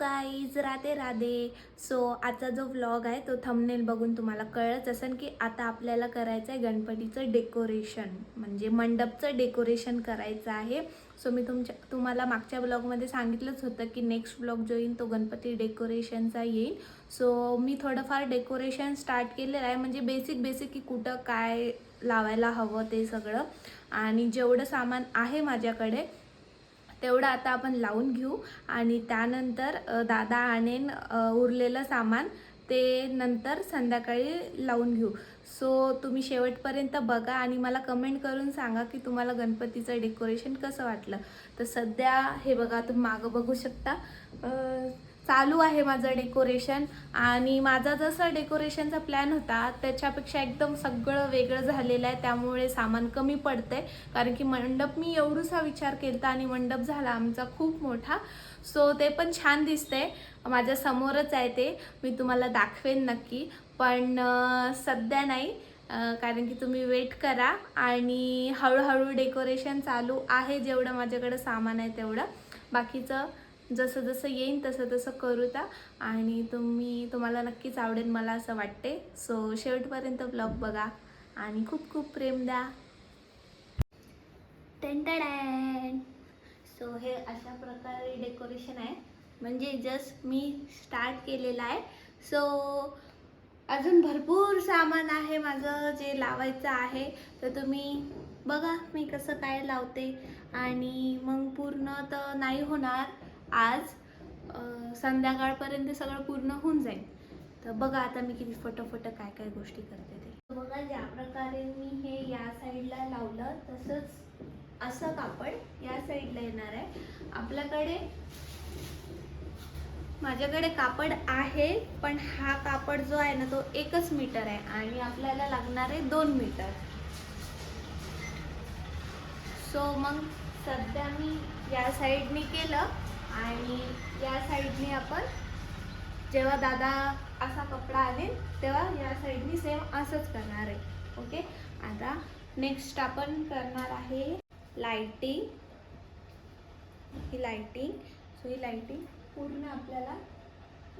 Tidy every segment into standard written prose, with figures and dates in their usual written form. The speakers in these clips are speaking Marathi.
गाईज, राधे राधे. सो आजचा जो व्लॉग आहे तो थंबनेल बघून तुम्हाला कळलंच असेल की आता आपल्याला करायचं आहे गणपतीचं डेकोरेशन, म्हणजे मंडपचं डेकोरेशन करायचं आहे. सो मी तुम्हाला मागच्या व्लॉगमध्ये सांगितलंच होतं की नेक्स्ट व्लॉग जो येईल तो गणपती डेकोरेशनचा येईल. सो मी थोडंफार डेकोरेशन स्टार्ट केलेलं आहे, म्हणजे बेसिक की कुठं काय लावायला हवं ते सगळं, आणि जेवढं सामान आहे माझ्याकडे तेवढं आता आपण लावून घेऊ. आणि त्यानंतर दादा आणेन उरलेलं सामान, ते नंतर संध्याकाळी लावून घेऊ. सो तुम्ही शेवटपर्यंत बघा आणि मला कमेंट करून सांगा की तुम्हाला गणपतीचं डेकोरेशन कसं वाटलं. तर सध्या हे बघा, तुम्ही मागं बघू शकता, चालू आहे माझं डेकोरेशन. आणि माझा जसा डेकोरेशनचा प्लॅन होता त्याच्यापेक्षा एकदम सगळं वेगळं झालेलं आहे, त्यामुळे सामान कमी पडतंय. कारण की मंडप मी एवढूसा विचार केला आणि मंडप झाला आमचा खूप मोठा. सो ते पण छान दिसतंय, माझ्या समोरच आहे, ते मी तुम्हाला दाखवेन नक्की, पण सध्या नाही. कारण की तुम्ही वेट करा आणि हळूहळू डेकोरेशन चालू आहे. जेवढं माझ्याकडे सामान आहे तेवढं, बाकीचं जसं जसं येईन तसं तसं करू त्या. आणि तुम्हाला नक्कीच आवडेल मला असं वाटते. सो शेवटपर्यंत ब्लॉग बघा आणि खूप खूप प्रेम द्या. टेंटडॅन. सो हे अशा प्रकारे डेकोरेशन आहे, म्हणजे जस्ट मी स्टार्ट केलेलं आहे. सो अजून भरपूर सामान आहे माझं जे लावायचं आहे, तर तुम्ही बघा मी कसं काय लावते. आणि मग पूर्ण तर नाही होणार आज, संध्याकाळपर्यंत सगळं पूर्ण होऊन जाईल. तर बघा आता मी किती फटाफट काय काय गोष्टी करते ते बघा. ज्या प्रकारे मी हे या साईडला लावलं तसंच असं कापड या साईडला येणार आहे आपल्याकडे. माझ्याकडे कापड आहे, पण हा कापड जो आहे ना तो 1 मीटर आहे आणि आपल्याला लागणार आहे 2 मीटर. सो मग सध्या मी या साईडने केलं आणि या साईडने आपण जेव्हा दादा असा कपडा आणेल तेव्हा या साईडने सेम असंच करणार आहे. ओके, आता नेक्स्ट आपण करणार आहे लाइटिंग. ही लाइटिंग, सो ही लाइटिंग पूर्ण आपल्याला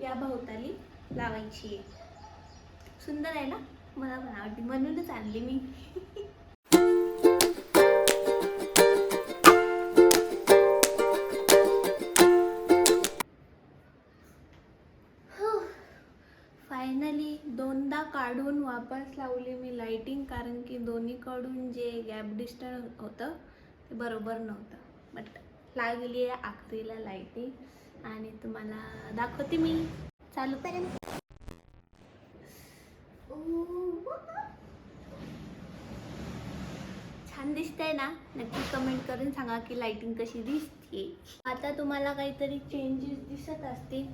या भोवताली लावायची आहे. सुंदर आहे ना, मला पण आवडते म्हणूनच आणली मी. फायनली दोनदा काढून वापस लावली मी लाइटिंग, कारण की दोन्हीकडून जे गॅप डिस्टन्स होतं ते बरोबर नव्हतं. बट लागली आहे आखरीला लाइटिंग आणि तुम्हाला दाखवते मी. चालू करेन. छान दिसतंय ना? नक्की कमेंट करून सांगा की लाइटिंग कशी दिसते. आता तुम्हाला काहीतरी चेंजेस दिसत असतील,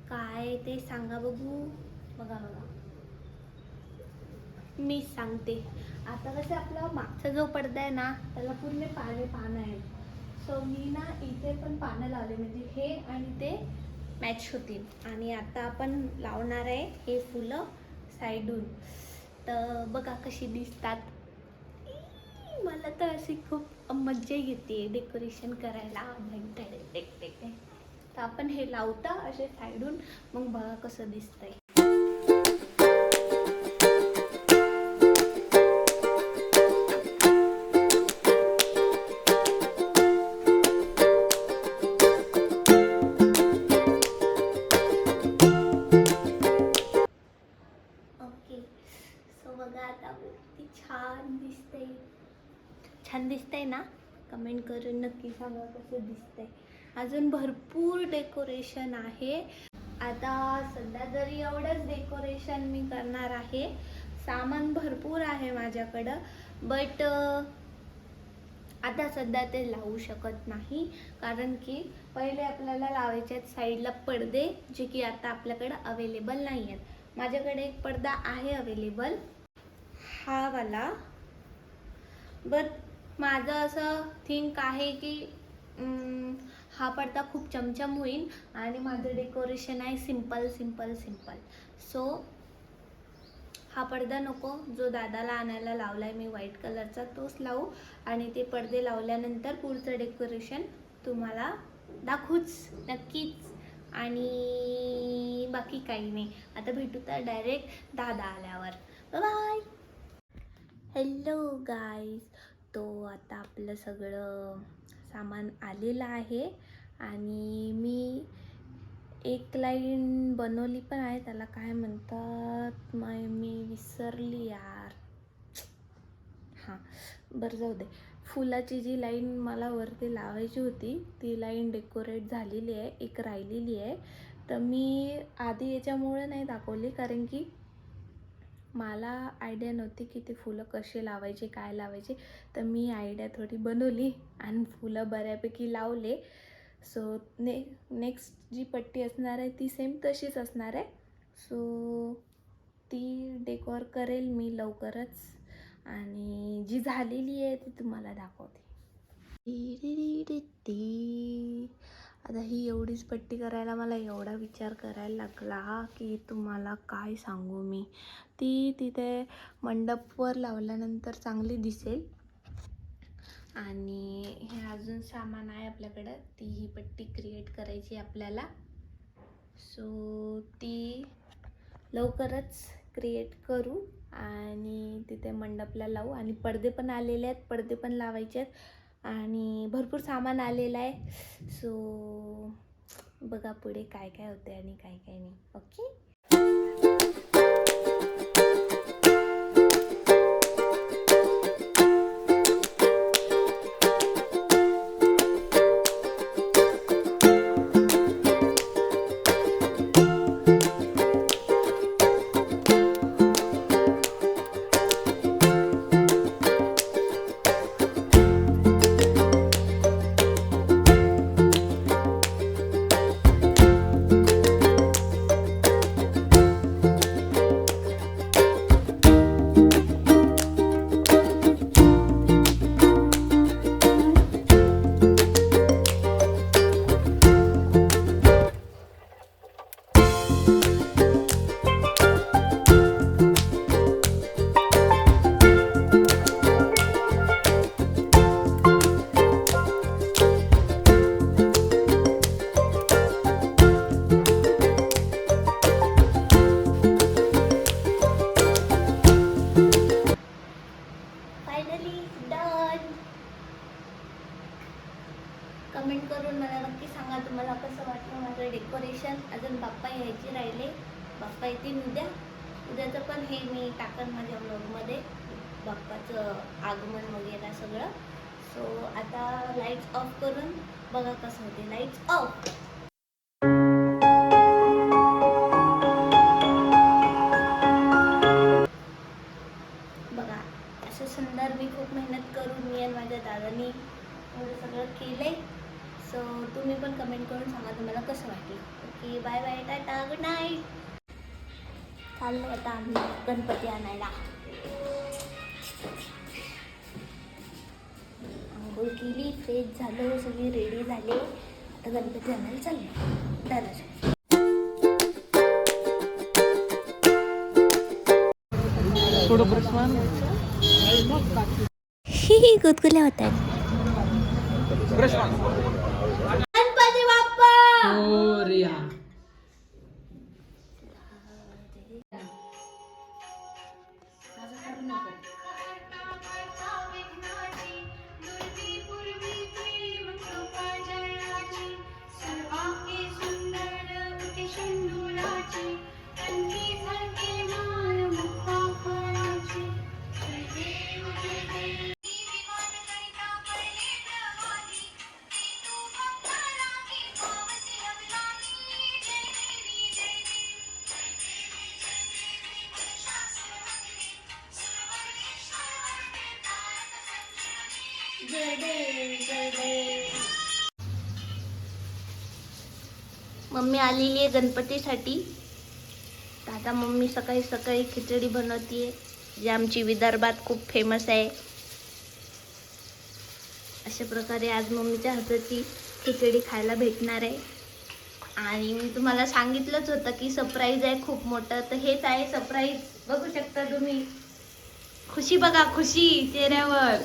काय ते सांगा बघू. बघा मी सांगते. आता कसं आपला मागचा जो पडदा आहे ना त्याला पूर्ण पानं आहेत. सो मी ना इथे पण पानं लावले, म्हणजे हे आणि ते मॅच होतील. आणि आता आपण लावणार आहे हे फुलं साईडून. तर बघा कशी दिसतात. मला तर अशी खूप मज्जा येते डेकोरेशन करायला. तर आपण हे लावता असे साईडून, मग बघा कसं दिसतंय. बघा आता किती छान दिसतंय ना? कमेंट करून नक्की सांगा कसं दिसतंय. अजून भरपूर डेकोरेशन आहे. आता सध्या जरी एवढंच डेकोरेशन मी करणार आहे. सामान भरपूर आहे माझ्याकडं, बट आता सध्या ते लावू शकत नाही, कारण की पहिले आपल्याला लावायचे आहेत साईडला पडदे, जे की आता आपल्याकडे अवेलेबल नाही आहेत. माझ्याकडे एक पडदा आहे अवेलेबल, हा वाला. बट माझं असं थिंक आहे की हा पडदा खूप चमचम होईल आणि माझं डेकोरेशन आहे सिंपल. सो हा पडदा नको, जो दादाला आणायला लावलाय मी व्हाईट कलरचा तोच लावू. आणि ते पडदे लावल्यानंतर पुढचं डेकोरेशन तुम्हाला दाखवूच नक्कीच. आणि बाकी काही नाही. आता भेटू तर डायरेक्ट दादा आल्यावर. बाय. Hello guys. तो आता आपलं सगळं सामान आलेलं आहे आणि मी एक लाईन बनवली पण आहे. त्याला काय म्हणतात मी विसरली यार. हां बरं जाऊ दे. फुलाची जी लाईन मला वरती लावायची होती ती लाईन डेकोरेट झालेली आहे. एक राहिलेली आहे. तर मी आधी याच्यामुळे नाही दाखवली कारण की मला आयडिया नव्हती की ते फुलं कसे लावायचे काय लावायचे. तर मी आयडिया थोडी बनवली आणि फुलं बऱ्यापैकी लावले. सो नेक्स्ट जी पट्टी असणार आहे ती सेम तशीच असणार आहे. सो ती डेकोर करेल मी लवकरच आणि जी झालेली आहे ती तुम्हाला दाखवते. आता ही एवढीच पट्टी करायला मला एवढा विचार करायला लागला की तुम्हाला काय सांगू मी. ती तिथे मंडपवर लावल्यानंतर चांगली दिसेल. आणि हे अजून सामान आहे आपल्याकडं. ती ही पट्टी क्रिएट करायची आपल्याला. सो ती लवकरच क्रिएट करू आणि तिथे मंडपला लावू. आणि पडदे पण आलेले आहेत. पडदे पण लावायचे आहेत आणि भरपूर सामान आलेलं आहे. सो बघा पुढे काय काय होते आणि काय काय नाही. ओके. Finally done. कमेंट करून मला नक्की सांगा तुम्हाला कसं वाटलं माझं डेकोरेशन. अजून बाप्पा यायचे राहिले. बाप्पा येतील उद्याचं पण हे मी टाकन माझ्या व्लॉगमध्ये बाप्पाचं आगमन वगैरे सगळं. सो आता लाईट्स ऑफ करून बघा कसं होते. Lights of. बघा असं सुंदर मी खूप मेहनत करून मी आणि माझ्या दादानी एवढं सगळं केलंय. सो तुम्ही पण कमेंट करून सांगा तुम्हाला कसं वाटलं. Okay bye bye tata good night. चाललो आता आम्ही गणपती आणायला. आंघोळ केली, फ्रेश झालो, सगळी रेडी झाले. आता गणपती आणायला चाललो दादाच्या. गुदगुल्या होत आहेत. गणपती बाप्पा. मम्मी आलेली आहे गणपतीसाठी. दादा मम्मी सकाळी सकाळी खिचडी बनवतीये जी आमची विदर्भात खूप फेमस आहे. अशा प्रकारे आज मम्मीच्या हाताची खिचडी खायला भेटणार आहे. आणि मी तुम्हाला सांगितलंच होतं की सरप्राईज आहे खूप मोठं. तर हेच आहे सरप्राईज. बघू शकता तुम्ही. खुशी बघा, खुशी चेहऱ्यावर.